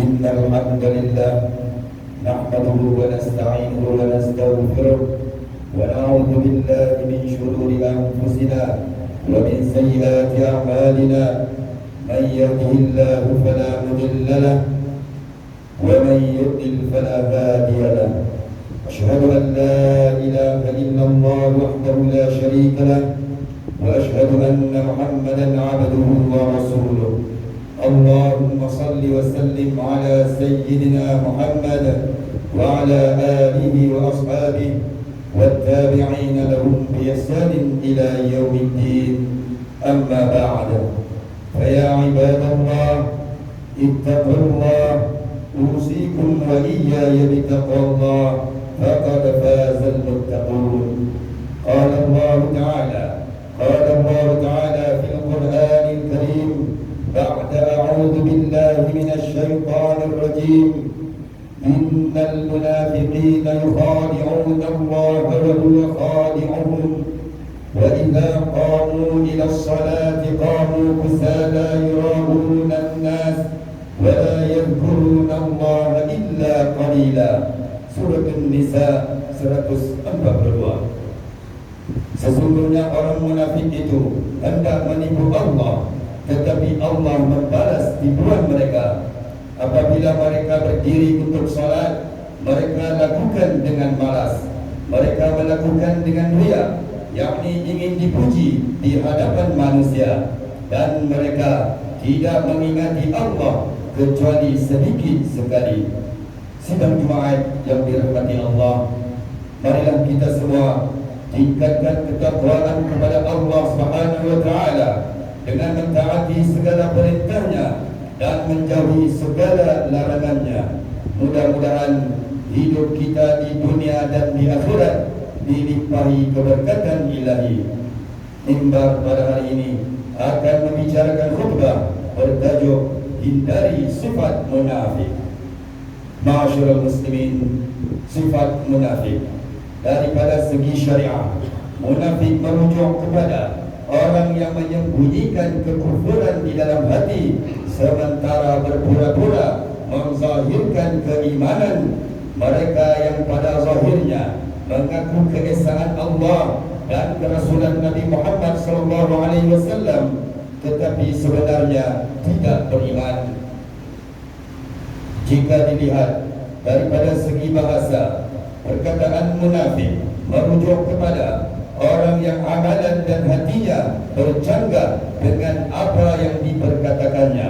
إن الحمد لله نحمده ونستعينه ونستغفره ونعوذ بالله من شرور أنفسنا ومن سيئات أعمالنا من يهده الله فلا مضل له ومن يضلل فلا هادي له أشهد أن لا إله إلا الله وحده لا شريك له وأشهد أن محمدا عبده ورسوله اللهم صل وسلم على سيدنا محمد وعلى آله وأصحابه والتابعين لهم بإحسان إلى يوم الدين أما بعد فيا عباد الله اتقوا الله أوصيكم وإياي بتقوى الله فقد فاز المتقون قال الله تعالى في القرآن الكريم بعد أعوذ بالله من الشيطان الرجيم إن المنافقين يخادعون الله وهو خادعهم وإذا قاموا إلى الصلاة قاموا كسالى يراءون الناس ولا يذكرون الله إلا قليلا. Surah An-Nisa 142. Sesungguhnya orang munafik itu hendak menipu Allah, tetapi Allah membalas tipuan mereka. Apabila mereka berdiri untuk salat, mereka lakukan dengan malas. Mereka melakukan dengan riya, yakni ingin dipuji di hadapan manusia, dan mereka tidak mengingati Allah kecuali sedikit sekali. Sidang Jumaat yang dirahmati Allah, marilah kita semua tingkatkan ketakwaan kepada Allah Subhanahu wa taala dengan mentaati segala perintahnya dan menjauhi segala larangannya. Mudah-mudahan hidup kita di dunia dan di akhirat dilimpahi keberkatan ilahi. Mimbar pada hari ini akan membicarakan khutbah bertajuk hindari sifat munafik. Ma'asyiral muslimin, sifat munafik daripada segi syariah, munafik merujuk kepada orang yang menyembunyikan kekufuran di dalam hati sementara berpura-pura menzahirkan keimanan. Mereka yang pada zahirnya mengaku keesaan Allah dan kerasulan Nabi Muhammad SAW, tetapi sebenarnya tidak beriman. Jika dilihat daripada segi bahasa, perkataan munafik merujuk kepada orang yang amalan dan hatinya bercanggah dengan apa yang diperkatakannya.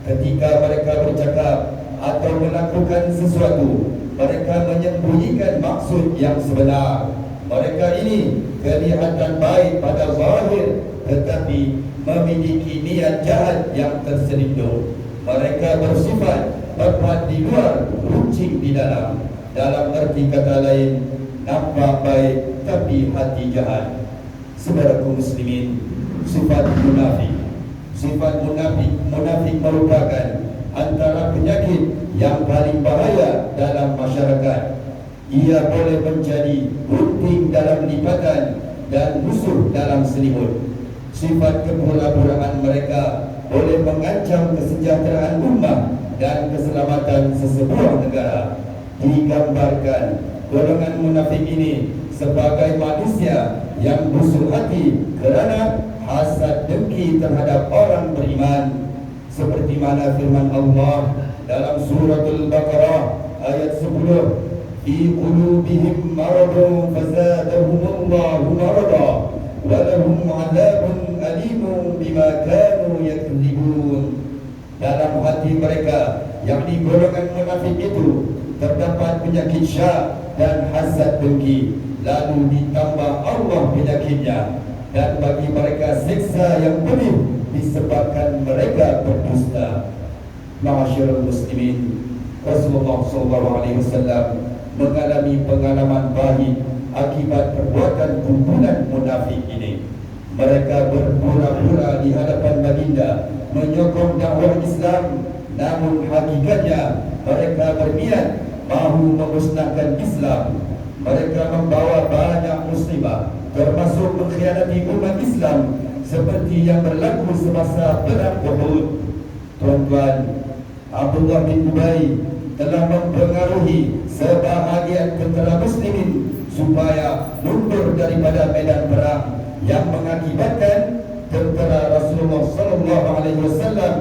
Ketika mereka bercakap atau melakukan sesuatu, mereka menyembunyikan maksud yang sebenar. Mereka ini kelihatan baik pada zahir, tetapi memiliki niat jahat yang terselindung. Mereka bersifat berbuat di luar, runcing di dalam. Dalam arti kata lain, nampak baik tapi hati jahat. Saudaraku muslimin, sifat munafik merupakan antara penyakit yang paling bahaya dalam masyarakat. Ia boleh menjadi gunting dalam lipatan dan musuh dalam selimut. Sifat kepura-puraan mereka boleh mengancam kesejahteraan ummah dan keselamatan sesebuah negara. Digambarkan golongan munafik ini sebagai manusia yang busuk hati kerana hasad dengki terhadap orang beriman, seperti mana firman Allah dalam suratul Baqarah ayat 10, fi qulubihim maradun fazadahumullahu marada wa lahum 'adzabun alimun bima kanu yakdzibun. Dalam hati mereka, yakni golongan munafik itu, terdapat penyakit syak dan hasad dengki, lalu ditambah Allah penyakitnya, dan bagi mereka siksa yang pedih disebabkan mereka berdusta. Ma'asyiral muslimin, Rasulullah SAW mengalami pengalaman pahit akibat perbuatan kumpulan munafik ini. Mereka berpura-pura di hadapan baginda menyokong dakwah Islam, namun hakikatnya mereka berniat mahu memusnahkan Islam. Mereka membawa banyak musibah, termasuk mengkhianati umat Islam, seperti yang berlaku semasa perang Uhud. Tuan-tuan, Abdullah bin Ubay telah mempengaruhi sebahagian tentera muslimin supaya mundur daripada medan perang, yang mengakibatkan tentera Rasulullah SAW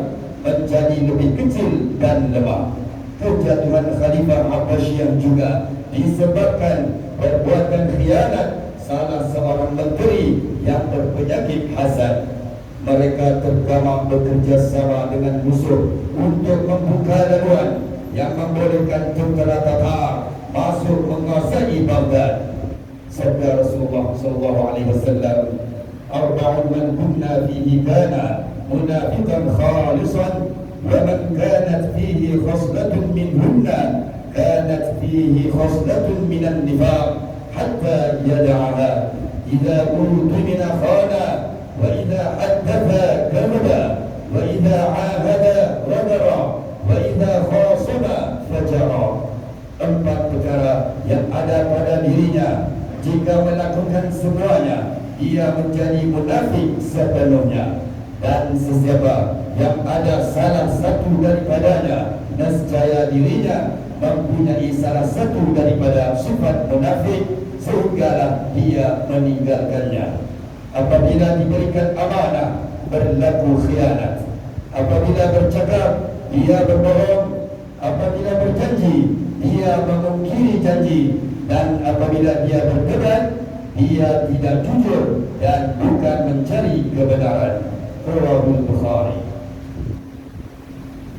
menjadi lebih kecil dan lemah. Kejatuhan Khalifah Abbasiyah juga disebabkan perbuatan khianat salah seorang menteri yang berpenyakit hasad. Mereka tergamak bekerja sama dengan musuh untuk membuka laluan yang membolehkan tentera Tatar masuk menguasai Baghdad. Sabda Rasulullah SAW, "Arba'un man kunna fihi kana munafiqan khalisan, wa man kanat fihi khaslatun minhunna kanat fihi khaslatun minan nifaq hatta yada'aha. Idza utumina khana, wa idza haddatha kadhaba, wa idza ahada ghadara, wa idza khasama fajara." Empat perkara yang ada pada dirinya, jika melakukan semuanya, ia menjadi munafik sepenuhnya. Dan sesiapa yang ada salah satu daripadanya, nescaya dirinya mempunyai salah satu daripada sifat munafik, sehinggalah dia meninggalkannya. Apabila diberikan amanah, berlaku khianat. Apabila bercakap, dia berbohong. Apabila berjanji, dia memungkiri janji. Dan apabila dia berdebat, dia tidak jujur dan bukan mencari kebenaran. Rawahul Bukhari.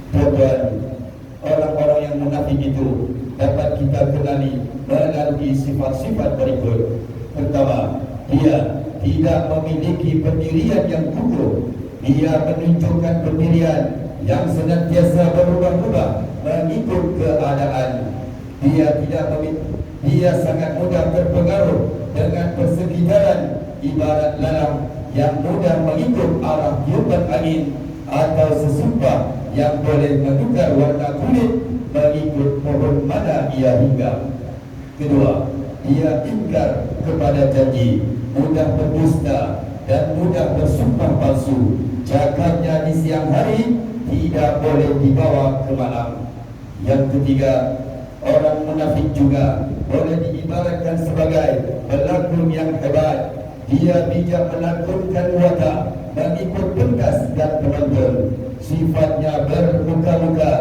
Tuan-tuan, orang-orang yang munafik itu dapat kita kenali melalui sifat-sifat berikut. Pertama, dia tidak memiliki pendirian yang kukuh. Dia menunjukkan pendirian yang senantiasa berubah-ubah mengikut keadaan. Dia sangat mudah terpengaruh dengan persekitaran, ibarat lalang yang mudah mengikut arah tiupan angin, atau sesumpah yang boleh menukar warna kulit mengikut pohon mana ia hinggap. Kedua, dia ingkar kepada janji, mudah berdusta dan mudah bersumpah palsu. Cakapnya di siang hari tidak boleh dibawa ke malam. Yang ketiga, orang munafik juga boleh diibaratkan sebagai pelakon yang hebat. Dia bijak melakonkan watak mengikut pentas dan penonton. Sifatnya bermuka-muka,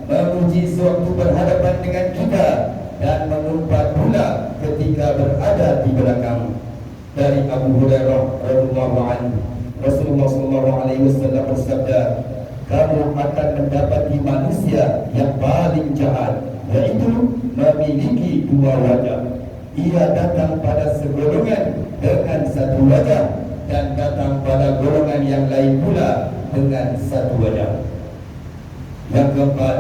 memuji sewaktu berhadapan dengan kita dan mengumpat pula ketika berada di belakang. Dari Abu Hurairah radhiyallahu anhu, Rasulullah SAW bersabda, "Kamu akan mendapati manusia yang paling jahat, yaitu memiliki dua wajah. Ia datang pada segolongan dengan satu wajah, dan datang pada golongan yang lain pula dengan satu wajah." Yang keempat,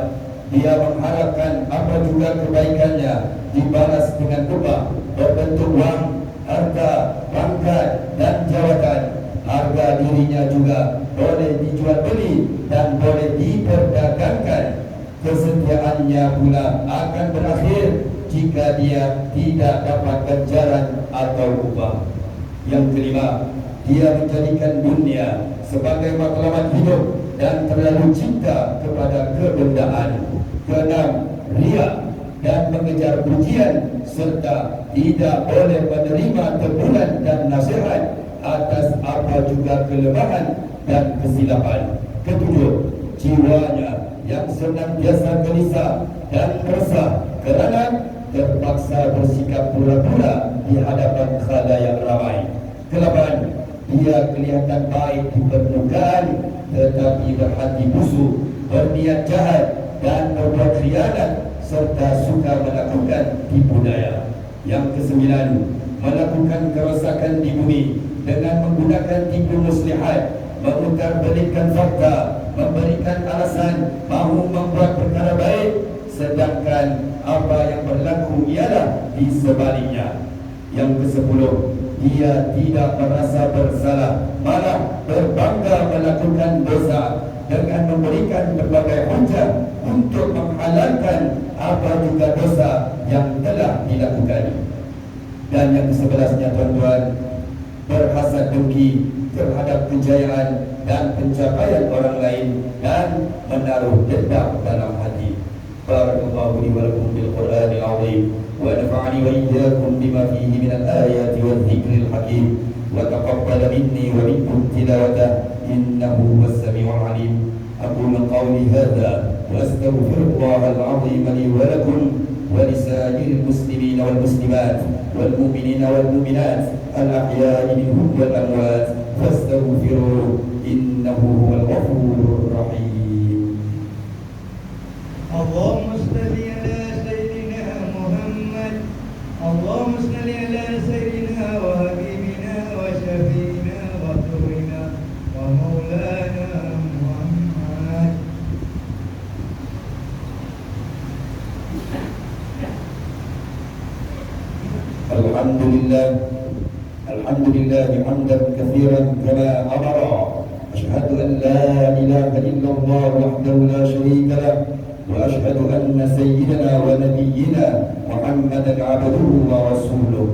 dia mengharapkan apa juga kebaikannya dibalas dengan upah berbentuk wang, harta, pangkat dan jawatan. Harga dirinya juga boleh dijual beli dan boleh diperdagangkan. Kesetiaannya pula akan berakhir jika dia tidak dapat ganjaran atau upah. Yang kelima, dia menjadikan dunia sebagai matlamat hidup dan terlalu cinta kepada kebendaan. Keenam, riya dan mengejar pujian, serta tidak boleh menerima teguran dan nasihat atas apa juga kelemahan dan kesilapan. Ketujuh, jiwanya yang senantiasa gelisah dan resah kerana terpaksa bersikap pura-pura di hadapan khalayak ramai. Kelapan, dia kelihatan baik di permukaan tetapi berhati busuk, berniat jahat dan berbuat khianat, serta suka melakukan tipu daya. Yang kesembilan, melakukan kerosakan di bumi dengan menggunakan tipu muslihat, memutarbalikkan fakta, memberikan alasan mahu membuat perkara baik, sedangkan apa yang berlaku ialah di sebaliknya. Yang kesepuluh, dia tidak merasa bersalah, malah berbangga melakukan dosa dengan memberikan berbagai hujah untuk menghalalkan apa juga dosa yang telah dilakukan. Dan yang ke-11-nya, tuan-tuan, berhasad dengki terhadap kejayaan dan pencapaian orang lain dan menaruh dendam dalam hati. Barakallahu li wa lakum bil Qur'anil azim wa nafa'ani wa iyyakum bima fihi min al-ayati wal dhikril hakim wa taqabbal minni wa minkum tilawatahu innahu huwas samiul alim. Aqulu qawli hadha wa astaghfirullahal azim li wa lakum ولسائر المسلمين والمسلمات والمؤمنين والمؤمنات الأحياء منهم والأموات فاستغفروه إنه هو الغفور الرحيم. اللهم صل على سيدنا محمد. اللهم صل على سيدنا وحبيبنا وشفينا وطهرنا ومولانا محمد. الحمد لله حمدا كثيرا كما أمر. أشهد أن لا إله إلا الله وحده لا شريك له وأشهد أن سيدنا ونبينا محمدا عبده ورسوله.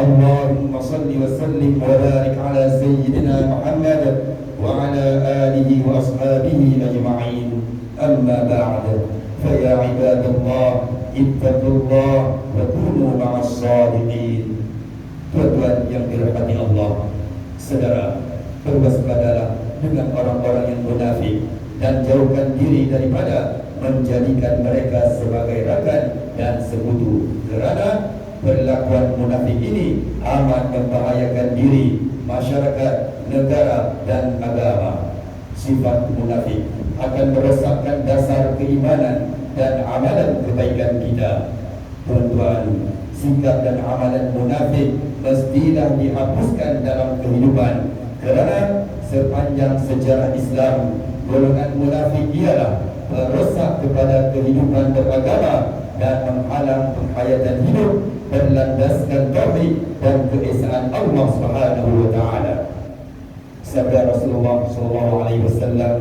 اللهم صل وسلم وبارك على سيدنا محمد وعلى آله وأصحابه أجمعين. أما بعد فيا عباد الله اتقوا الله وكونوا مع الصادقين. Tuan-tuan yang dirahmati Allah, saudara, berwaspadalah dengan orang-orang yang munafik dan jauhkan diri daripada menjadikan mereka sebagai rakan dan sekutu, kerana perlakuan munafik ini amat membahayakan diri, masyarakat, negara dan agama. Sifat munafik akan merosakkan dasar keimanan dan amalan kebaikan kita. Tuan-tuan, sikap dan amalan munafik mestilah dihapuskan dalam kehidupan, kerana sepanjang sejarah Islam, golongan munafik ialah perosak kepada kehidupan beragama dan menghalang penghayatan hidup berlandaskan tauhid dan keesaan Allah Subhanahu wa taala. Sabda Rasulullah sallallahu alaihi wasallam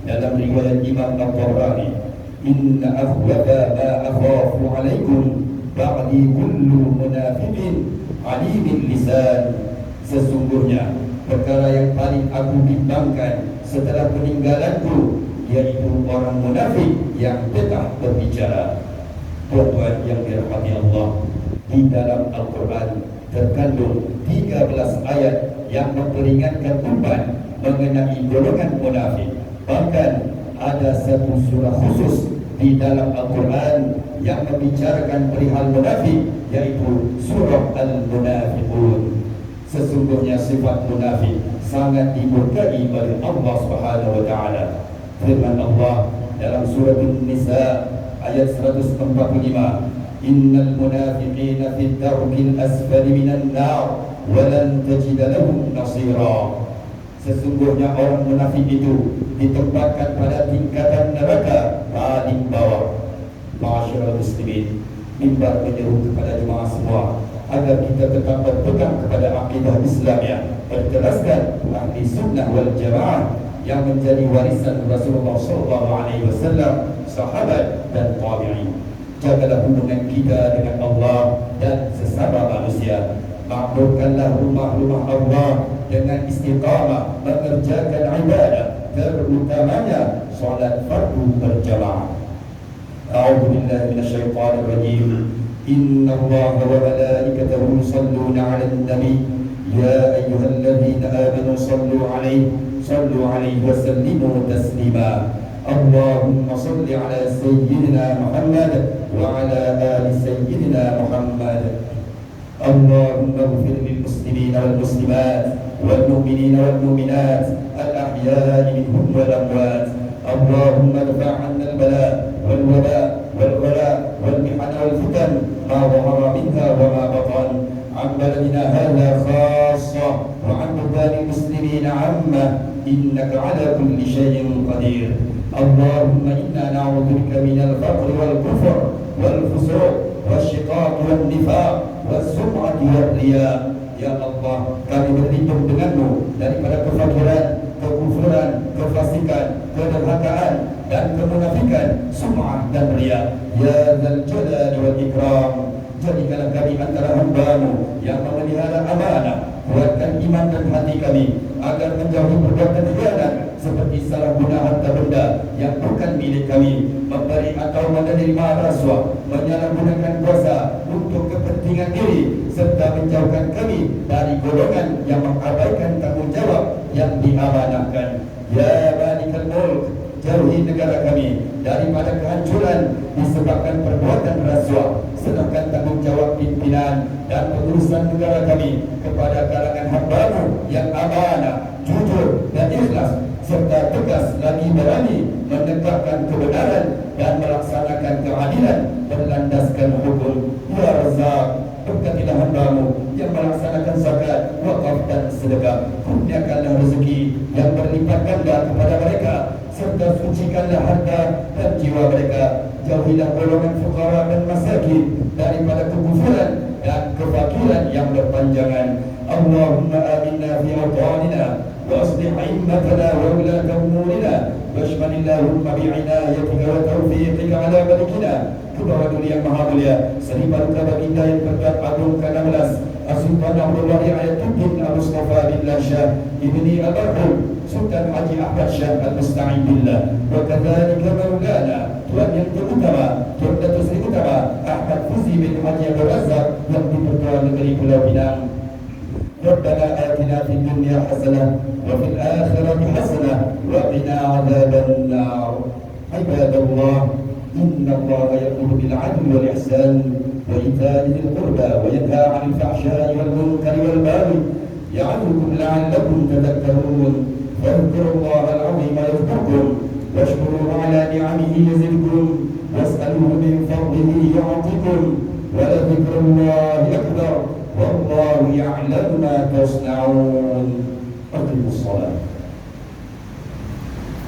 dalam riwayat Imam At-Tabrani, "Inna akhwafa ma akhafu alaikum ba'di kullu munafiqin alimin lisan." Sesungguhnya perkara yang paling aku bimbangkan setelah peninggalanku yaitu orang munafik yang tetap berbicara. Tuan-tuan yang dirahmati Allah, di dalam Al-Quran terkandung 13 ayat yang memperingatkan umat mengenai golongan munafik. Bahkan ada satu surah khusus di dalam Al-Quran yang membicarakan perihal munafik, yaitu surah Al-Munafiqun. Sesungguhnya sifat munafik sangat dimurkai oleh Allah Subhanahu wa taala. Firman Allah dalam surah An-Nisa ayat 145, "Innal munafiqina fid darkil asfali minan nar wa lan tajid lahum nasira." Sesungguhnya orang munafik itu ditempatkan pada tingkatan neraka paling bawah. Ma'asyiral muslimin, mimbar menyeru kepada jemaah semua agar kita tetap berpegang kepada akidah Islam yang berteraskan ahli sunnah wal jamaah yang menjadi warisan Rasulullah SAW, sahabat dan tabi'in. Jagalah hubungan kita dengan Allah dan sesama manusia. Makmurkanlah rumah-rumah Allah dengan istiqamah mengerjakan ibadah, terutamanya solat fardu berjamaah. A'udzu billahi minasyaitonir rajim. Innallaha wa malaikatahu yusholluna 'alan nabi ya ayyuhalladzina amanu shallu 'alaihi wa sallimu taslima. Allahumma shalli 'ala sayyidina Muhammad wa 'ala ali sayyidina Muhammad. اللهم اغفر للمسلمين والمسلمات والمؤمنين والمؤمنات الأحياء منهم والأموات. اللهم ارفع عنا البلاء والوباء والغلاء والمحن والفتن ما ظهر منها وما بطن عن بلدنا هذا خاصة وعن بلدان المسلمين عامة، إنك على كل شيء قدير. اللهم إنا نعوذ بك من الفقر والكفر والفسوق والشقاق والنفاق والسمعة والرياء. Ya Allah, kami berlindung denganmu daripada kefakiran, kekufuran, kefasikan, kedurhakaan dan kemunafikan, sum'ah dan riya. Ya Dzal Jalali wal Ikram, jadikanlah kami antara hamba-Mu yang memelihara amanah, Kuatkan iman dan hati kami agar menjauhi perbuatan khianat seperti salah guna harta benda yang bukan milik kami, memberi atau menerima rasuah, menyalahgunakan kuasa untuk kepentingan diri, serta menjauhkan kami dari golongan yang mengabaikan tanggungjawab yang diamanahkan. Ya Malikal Mulk, jauhi negara kami daripada kehancuran disebabkan perbuatan rasuah, serahkan tanggungjawab pimpinan dan pengurusan negara kami kepada kalangan hamba-Mu yang amanah, jujur dan ikhlas, serta tegas lagi berani menegakkan kebenaran dan melaksanakan keadilan berlandaskan hukum. Ya Razzaq, berkatilah hamba-Mu yang melaksanakan zakat, wakaf dan sedekah. Kurniakanlah rezeki yang berlipat ganda kepada mereka, serta sucikanlah harta dan jiwa mereka. Jauhilah golongan fuqara dan masakin daripada kekufuran dan kefakiran yang berpanjangan. Allahumma aminna fi awtanina wa aslih a'immatana wa ulata umurina washmal Allahumma bi'inayatika wa taufiqika ala malikina. Kebawah dunia yang maha mulia, Seri Paduka Baginda yang Perkat Agung ke-16 As-Sultan Abdullah Ayatuddin Al-Mustafa bin Syah Ibni Al-Barhum Sultan Haji Ahmad Syah Al-Musta'in Billah. Wa kadzalika maulana Tuan yang terutama, Tuan Datuk Seri Utama Ahmad Fuzi bin Haji Abdul Razak yang di-Pertuan Negeri Pulau Pinang. Rabbana atina fid dunya hasanah wa fil akhirati hasanah wa qina adzaban nar. Ibadallah, inna Allaha ya'muru bil 'adli wal ihsan wa ita'i dzil qurba wa yanha 'anil fahsya'i wal munkari wal baghi ya'idhukum la'allakum tadhakkarun. Fadhkurullaha al-'azima yadhkurkum washkuruhu 'ala ni'amihi yazidkum was'aluhu min fadlihi yu'tikum wa la dhikrullahi akbar wallahu ya'lamu ma tasna'un. Aqimus shalah.